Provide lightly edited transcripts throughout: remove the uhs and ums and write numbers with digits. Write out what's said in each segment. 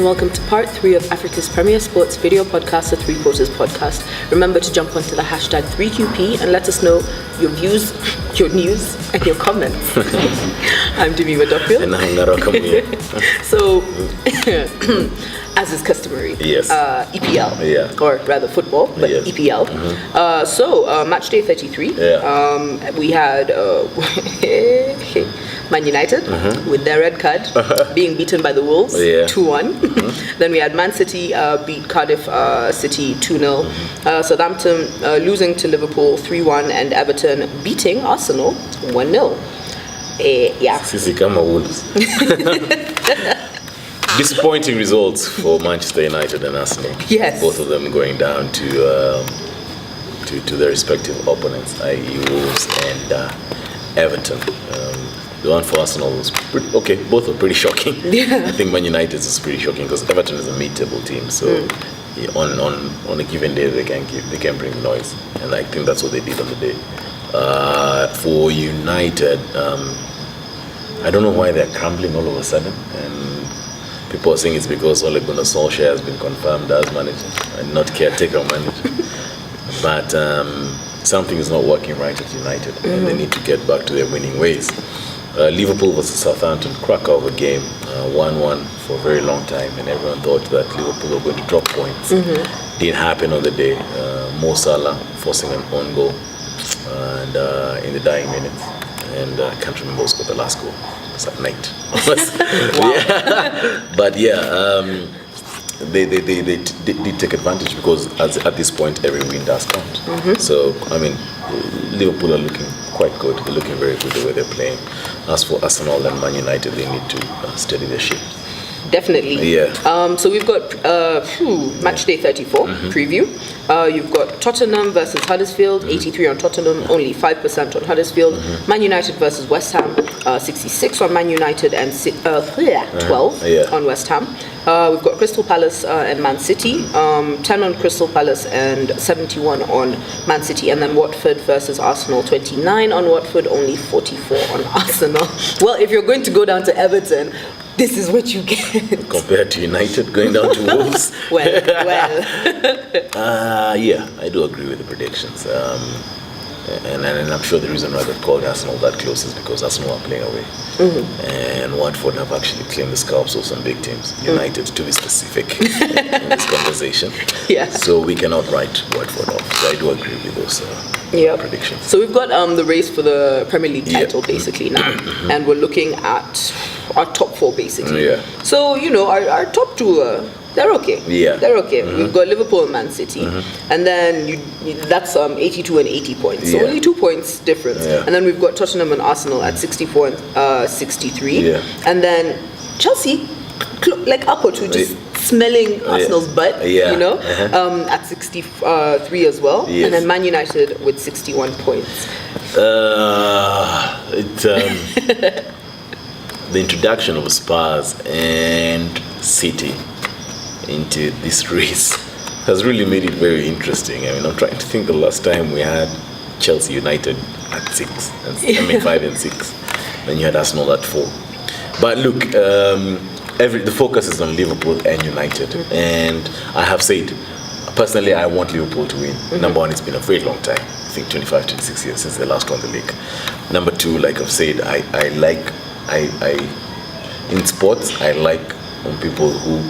welcome to part 3 of Africa's premier sports video podcast, the 3 Quarters podcast. Remember to jump onto the hashtag 3QP and let us know your views, your news, and your comments. I'm Demi Madopil. And I'm Narakamia. So, as is customary, yes. E.P.L, yeah. or rather football, but yes. E.P.L. Mm-hmm. Match day 33, yeah. we had Man United with their red card being beaten by the Wolves 2-1. Mm-hmm. Then we had Man City beat Cardiff City 2-0. Mm-hmm. Southampton losing to Liverpool 3-1, and Everton beating Arsenal 1-0. Yeah. Sisi kama Wolves. Disappointing results for Manchester United and Arsenal. Yes. Both of them going down to their respective opponents, i.e. Wolves and Everton. The one for Arsenal was pretty okay. Both were pretty shocking. Yeah. I think Man United is pretty shocking because Everton is a mid-table team, so on a given day they can bring noise, and I think that's what they did on the day. For United, I don't know why they're crumbling all of a sudden, and people are saying it's because Ole Gunnar Solskjaer has been confirmed as manager and not caretaker manager. But something is not working right at United, and they need to get back to their winning ways. Liverpool versus Southampton, crack of a game, 1-1 for a very long time, and everyone thought that Liverpool were going to drop points. Didn't happen on the day. Mo Salah forcing an own goal and in the dying minutes, and I can't remember who scored the last goal. It was at night. Yeah. But yeah, they did take advantage because at this point every win does count. So I mean, Liverpool are looking quite good. They're looking very good the way they're playing. As for Arsenal and Man United, they need to steady their ship. Definitely. Yeah. So we've got match day 34 preview. You've got Tottenham versus Huddersfield, 83 on Tottenham, only 5% on Huddersfield. Man United versus West Ham, 66 on Man United and 12 on West Ham. We've got Crystal Palace and Man City, 10 on Crystal Palace and 71 on Man City. And then Watford versus Arsenal, 29 on Watford, only 44 on Arsenal. Well, if you're going to go down to Everton, this is what you get. Compared to United going down to Wolves? well. Yeah, I do agree with the predictions. And I'm sure the reason why they've called Arsenal that close is because Arsenal are playing away. And Watford have actually claimed the scalps of some big teams. United, to be specific, in this conversation. Yeah. So we cannot write Watford off. So I do agree with those predictions. So we've got the race for the Premier League title basically now. And we're looking at our top 4 basically. Yeah. So, you know, our top 2... they're okay. Yeah. They're okay. We've got Liverpool and Man City. And then that's 82 and 80 points. So only 2 points difference. Yeah. And then we've got Tottenham and Arsenal at 64 and 63. Yeah. And then Chelsea, like up or two, just smelling Arsenal's butt, you know, at 63 as well. Yes. And then Man United with 61 points. The introduction of Spurs and City into this race has really made it very interesting. I mean, I'm trying to think the last time we had Chelsea United at 6, and 5 and 6. Then you had Arsenal at 4. But look, the focus is on Liverpool and United, and I have said personally I want Liverpool to win. Number one, it's been a very long time. I think 25, 26 years since they last won the league. Number two, like I've said, in sports, I like people who,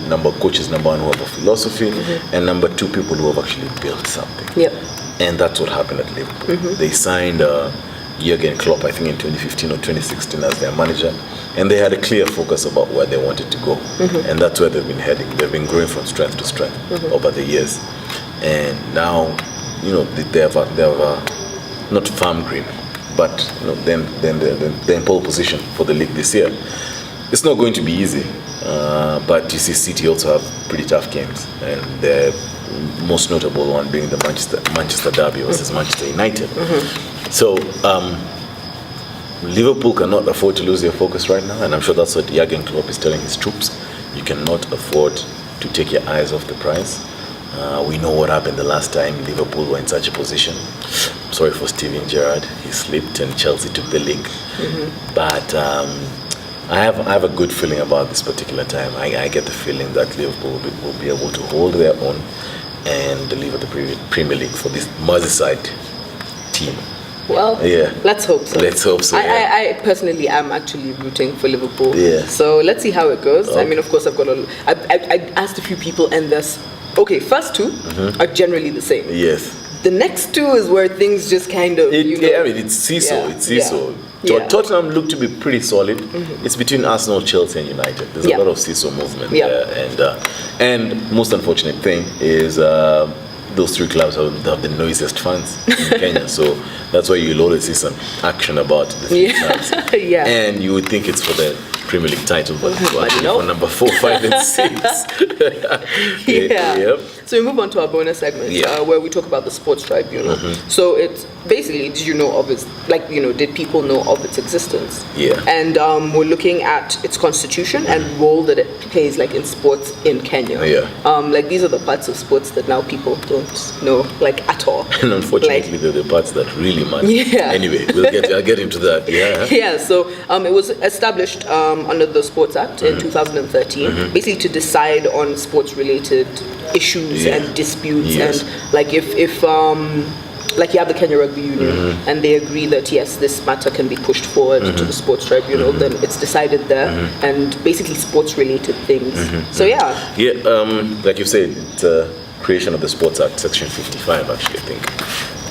coaches, number one, who have a philosophy, and number two, people who have actually built something. Yep. And that's what happened at Liverpool. They signed Jurgen Klopp, I think in 2015 or 2016 as their manager, and they had a clear focus about where they wanted to go. And that's where they've been heading. They've been growing from strength to strength over the years. And now, you know, they have a not firm grip, but you know, then they're in pole position for the league this year. It's not going to be easy, but you see City also have pretty tough games, and the most notable one being the Manchester derby versus Manchester United. So Liverpool cannot afford to lose their focus right now, and I'm sure that's what Jurgen Klopp is telling his troops. You cannot afford to take your eyes off the prize. We know what happened the last time Liverpool were in such a position. Sorry for Steven Gerrard, he slipped and Chelsea took the league. But I have a good feeling about this particular time. I get the feeling that Liverpool will be able to hold their own and deliver the Premier League for this Merseyside team. Well, yeah. Let's hope so. Let's hope so. Yeah. I personally am actually rooting for Liverpool. Yeah. So let's see how it goes. Okay. I mean, of course, I asked a few people, and there's first two are generally the same. Yes. The next two is where things just kind of I mean, it's seesaw. It's seesaw. Yeah. Tottenham look to be pretty solid. It's between Arsenal, Chelsea, and United. There's a lot of seesaw movement there, and most unfortunate thing is those three clubs have the noisiest fans in Kenya. So that's why you'll always see some action about the three clubs. Yeah. And you would think it's for the Premier League title, but actually no. for number 4, 5, and 6. Yeah. Yep. So we move on to our bonus segment, where we talk about the Sports Tribunal. So it's basically, did you know of its, did people know of its existence? Yeah. And we're looking at its constitution and role that it plays, in sports in Kenya. Yeah. These are the parts of sports that now people don't know, at all. And unfortunately, they're the parts that really matter. Yeah. Anyway, I'll get into that. Yeah. Yeah. So it was established under the Sports Act in 2013, basically to decide on sports-related issues and disputes, and if you have the Kenya Rugby Union and they agree that yes, this matter can be pushed forward to the Sports Tribunal, then it's decided there, and basically sports-related things. So like you said, it's a creation of the Sports Act, Section 55, actually, I think,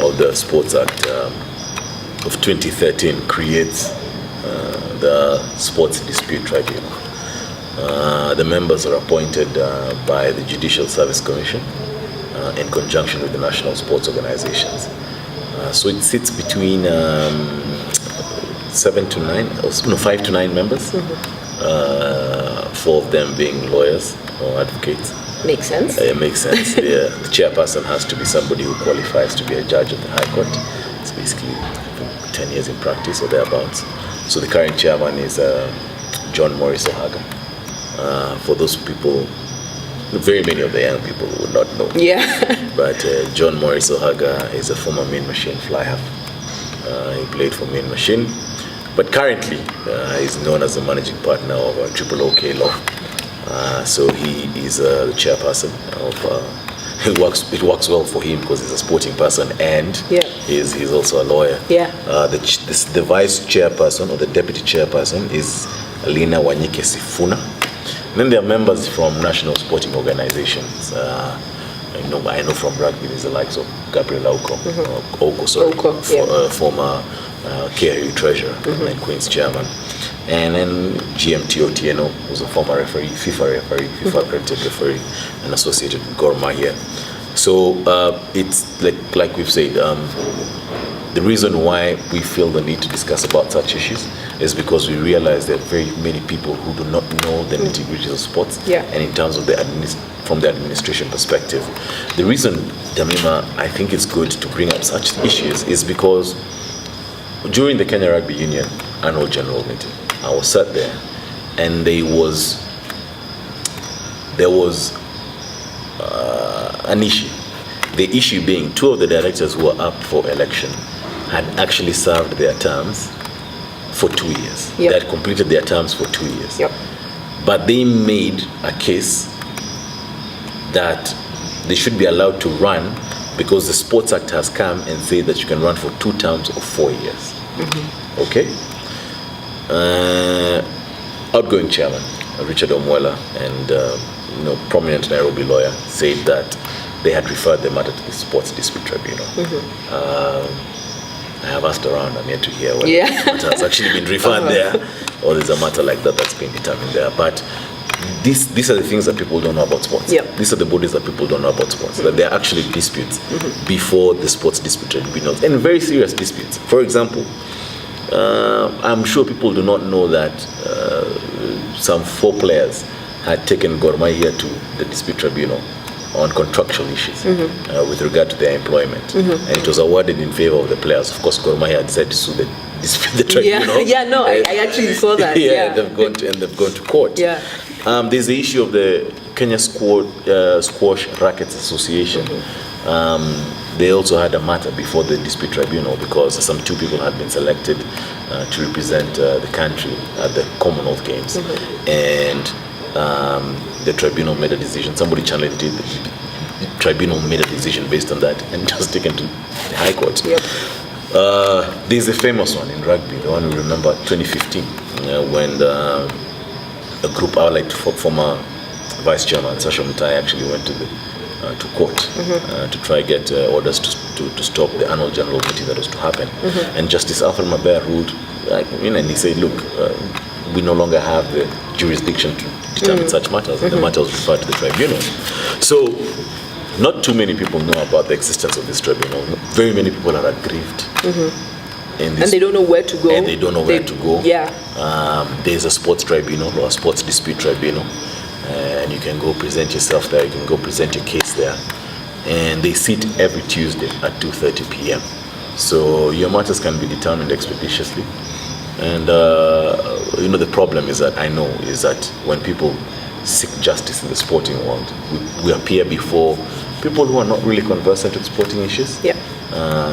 of the Sports Act of 2013 creates the Sports Dispute Tribunal. The members are appointed by the Judicial Service Commission in conjunction with the national sports organizations. So it sits between 5 to 9 members, 4 of them being lawyers or advocates. Makes sense. It makes sense, yeah. The chairperson has to be somebody who qualifies to be a judge of the High Court. It's basically 10 years in practice or thereabouts. So the current chairman is John Morris Ohaga. For those people, very many of the young people would not know. Yeah. But John Morris Ohaga is a former Mean Machine fly half. He played for Mean Machine, but currently is known as the managing partner of Triple OK Law. So he is the chairperson of. It works well for him because he's a sporting person and he's also a lawyer. Yeah. The vice chairperson or the deputy chairperson is Alina Wanyike Sifuna. And then there are members from national sporting organizations. I know from rugby there's the likes of Gabriel Oko, former KRU treasurer and Queen's chairman. And then GMT Otieno, who's a former referee, FIFA accredited referee, and associated with Gor Mahia. So it's like we've said, the reason why we feel the need to discuss about such issues is because we realize there are very many people who do not know the nitty-gritty of sports, and in terms of from the administration perspective. The reason, Damima, I think it's good to bring up such issues is because during the Kenya Rugby Union annual general meeting, I was sat there, and there was an issue. The issue being 2 of the directors who were up for election had actually served their terms for 2 years. They had completed their terms for 2 years. But they made a case that they should be allowed to run because the Sports Act has come and said that you can run for 2 terms of 4 years. Okay? Outgoing chairman, Richard Omwela, and prominent Nairobi lawyer, said that they had referred the matter to the Sports Dispute Tribunal. I have asked around, I'm yet to hear whether the matter has actually been referred there, or there's a matter like that that's been determined there. But these are the things that people don't know about sports. These are the bodies that people don't know about sports, that there are actually disputes before the Sports Dispute Tribunals, and very serious disputes. For example, I'm sure people do not know that some 4 players had taken Gor Mahia to the dispute tribunal on contractual issues with regard to their employment, and it was awarded in favor of the players. Of course, Gor Mahia decided to sue the tribunal. I actually saw that. They've gone to court. There's the issue of the Kenya Squash Rackets Association. They also had a matter before the dispute tribunal because some 2 people had been selected to represent the country at the Commonwealth Games, and the tribunal made a decision. Somebody challenged it. The tribunal made a decision based on that and just taken to the High Court. Yep. There's a famous one in rugby, the one we remember, 2015, when a group, our like former Vice Chairman Sasha Mutai actually went to court to try get orders to stop the annual general meeting that was to happen. And Justice Alfred Mabea ruled, and he said, look, we no longer have the jurisdiction to determine such matters, and the matter was referred to the tribunal. So, not too many people know about the existence of this tribunal. Very many people are aggrieved. And they don't know where to go. And they don't know where to go. Yeah. There's a sports tribunal or a sports dispute tribunal. And you can go present yourself there. You can go present your case there. And they sit every Tuesday at 2:30 p.m. So your matters can be determined expeditiously. And the problem is that when people seek justice in the sporting world, we appear before people who are not really conversant with sporting issues. Yeah.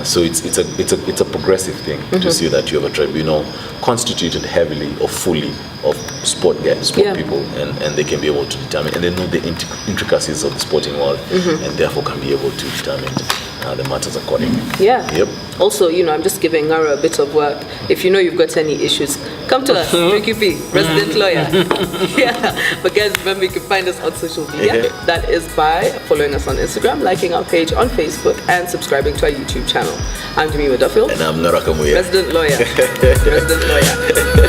So it's a progressive thing to see that you have a tribunal constituted heavily or fully of sport people, and they can be able to determine, and they know the intricacies of the sporting world, and therefore can be able to determine the matters accordingly. Yeah. Yep. Also, I'm just giving Nara a bit of work. If you've got any issues, come to us, E.P.L, resident lawyer. Yeah. But guys, remember, you can find us on social media. That is by following us on Instagram, liking our page on Facebook, and subscribing to our YouTube channel. I'm Jimmy Duffield. And I'm Nara Kamuya. Resident lawyer. Resident lawyer.